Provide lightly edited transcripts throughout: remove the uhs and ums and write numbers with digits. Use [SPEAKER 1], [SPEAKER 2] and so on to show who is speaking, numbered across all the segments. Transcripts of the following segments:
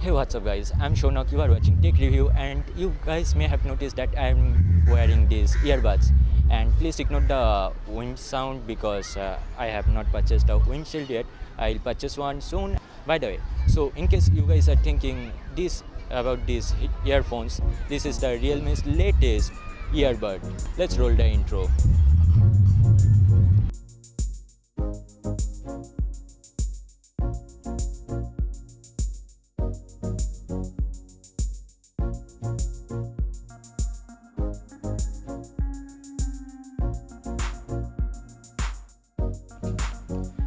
[SPEAKER 1] Hey, what's up guys, I'm Sounak, you are watching Tech Review, and you guys may have noticed that I'm wearing these earbuds, and please ignore the wind sound because I have not purchased a windshield yet. I'll purchase one soon. By the way, so in case you guys are thinking this about these earphones, this is the Realme's latest earbud. Let's roll the intro.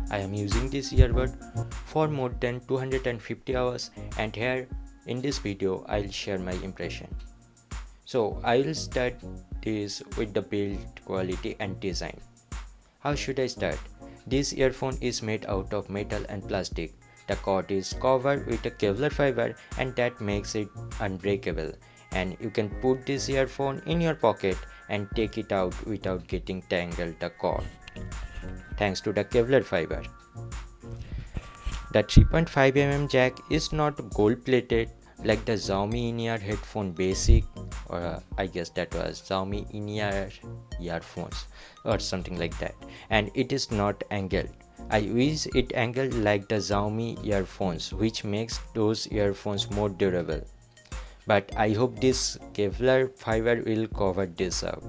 [SPEAKER 1] I am using this earbud for more than 250 hours, and here in this video I'll share my impression. So I'll start this with the build quality and design. How should I start? This earphone is made out of metal and plastic. The cord is covered with a Kevlar fiber, and that makes it unbreakable, and you can put this earphone in your pocket and take it out without getting tangled the cord, thanks to the Kevlar fiber. The 3.5mm jack is not gold plated like the Xiaomi Mi Headphone Basic, or I guess that was Xiaomi Mi Earphones or something like that, and it is not angled. I wish it angled like the Xiaomi earphones, which makes those earphones more durable. But I hope this Kevlar fiber will cover this up.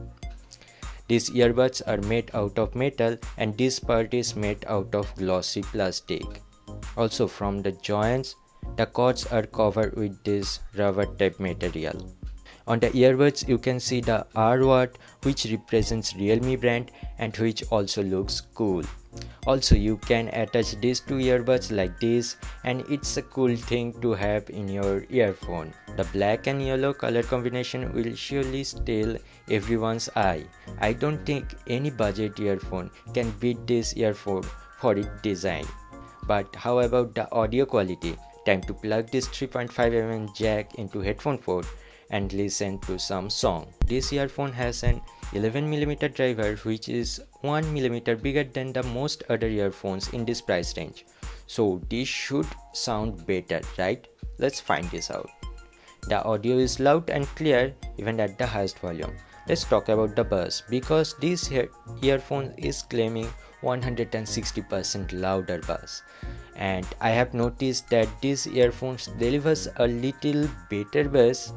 [SPEAKER 1] These earbuds are made out of metal, and this part is made out of glossy plastic. Also, from the joints, the cords are covered with this rubber type material. On the earbuds, you can see the R word, which represents Realme brand and which also looks cool. Also, you can attach these two earbuds like this, and it's a cool thing to have in your earphone. The black and yellow color combination will surely steal everyone's eye. I don't think any budget earphone can beat this earphone for its design. But how about the audio quality? Time to plug this 3.5mm jack into headphone port and listen to some song. This earphone has an 11mm driver, which is 1mm bigger than the most other earphones in this price range. So this should sound better, right? Let's find this out. The audio is loud and clear even at the highest volume. Let's talk about the bass, because this earphone is claiming 160% louder bass, and I have noticed that these earphones delivers a little better bass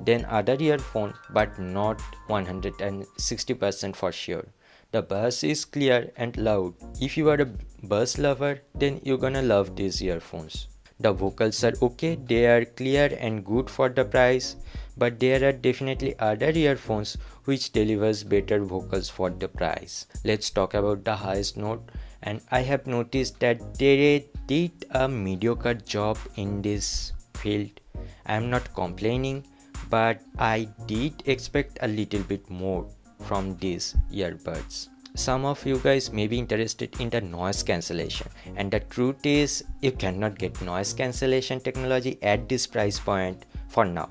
[SPEAKER 1] than other earphone, but not 160% for sure. The bass is clear and loud. If you are a bass lover, then you're gonna love these earphones. The vocals are okay, they are clear and good for the price, but there are definitely other earphones which delivers better vocals for the price. Let's talk about the highest note, and I have noticed that they did a mediocre job in this field. I am not complaining, but I did expect a little bit more from these earbuds. Some of you guys may be interested in the noise cancellation, and the truth is you cannot get noise cancellation technology at this price point for now,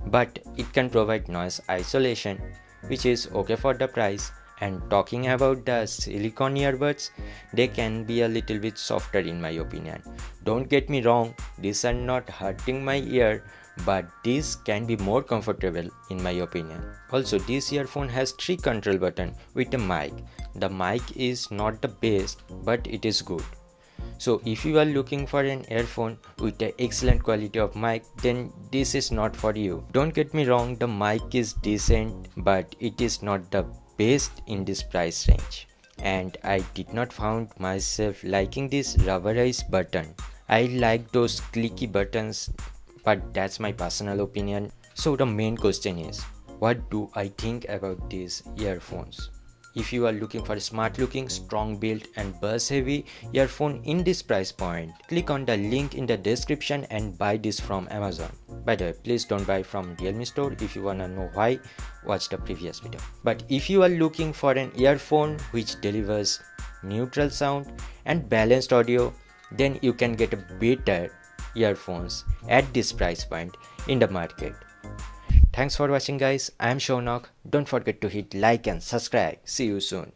[SPEAKER 1] but it can provide noise isolation, which is okay for the price. And talking about the silicone earbuds, they can be a little bit softer in my opinion. Don't get me wrong, these are not hurting my ear, but this can be more comfortable in my opinion. Also, this earphone has 3 control buttons with a mic. The mic is not the best, but it is good. So if you are looking for an earphone with an excellent quality of mic, then this is not for you. Don't get me wrong, the mic is decent, but it is not the best in this price range. And I did not find myself liking this rubberized button. I like those clicky buttons, but that's my personal opinion. So the main question is, what do I think about these earphones? If you are looking for a smart looking, strong build and bass heavy earphone in this price point, click on the link in the description and buy this from Amazon. By the way, please don't buy from Realme store. If you wanna know why, watch the previous video. But if you are looking for an earphone which delivers neutral sound and balanced audio, then you can get a better earphones at this price point in the market. Thanks for watching guys, I am Sounak. Don't forget to hit like and subscribe. See you soon.